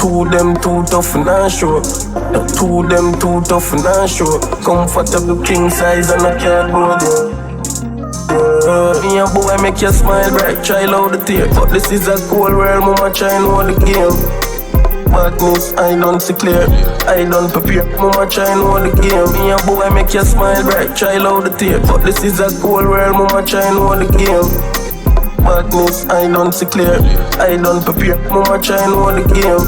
two them too tough and I show. The two them too tough and I show. Comfortable king size and I can't go there. Me a boy make you smile bright, try loud the tape. But this is a cold world, mama try know the game. Badness, I don't see clear, I don't prepare. Mama try know the game. Me a boy make you smile bright, try loud the tape. But this is a cold world, mama try know the game. Badness, I don't see clear, I don't prepare. Mama try know the game.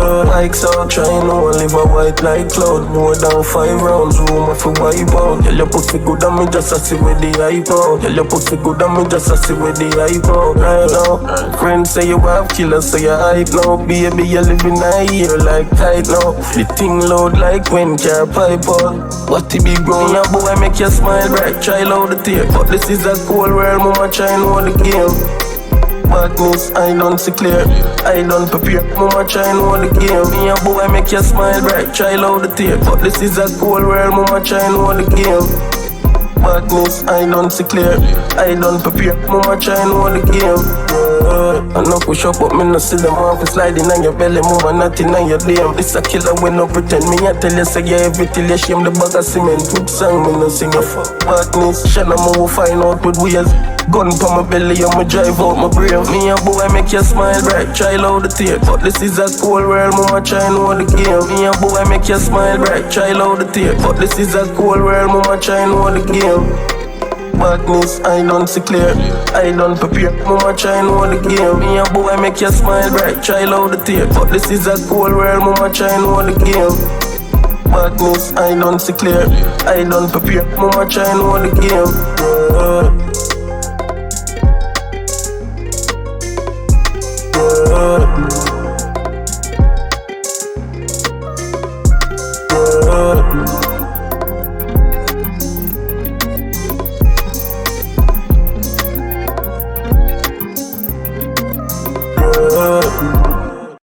Like so, try know live a white like cloud. More than 5 rounds, room for wipe out. Tell your pussy good and me just a see with the hype out. Tell your pussy good and me just a see with the hype out. Right now, friends say you have killers, so you hype now. Baby, you living a year like tight now. The thing loud like when car pipe out. What it be grown, your boy make you smile bright, try loud the tape. But this is a cold world, mama try know the game. Badness, I don't see clear, I don't prepare. Mama try know the game. Me a boy make you smile bright, try loud the tape. But this is a cold world, mama try know the game. Badness, I don't see clear, I don't prepare. Mama try know the game. I no push up, but me no see them off. Sliding on your belly, mama nothing on your damn. This a killer when no pretend. Me I tell you say you everything you shame the bag of cement. Good song me no sing a fuck. Badness, Shanna move find out with ways. Gun pa my belly, I'ma drive out my brain. Me a boy make you smile bright, try loud the tape. But this is a cold world, mama try know the game. Me a boy make you smile bright, try loud the tape. But this is a cold world, mama try know the game. Badness, I don't see clear, I don't prepare. Mama try know the game. Me a boy make you smile bright, try loud the tape. But this is a cold world, mama try know the game. Badness, I don't see clear, I don't prepare. Mama try know the game.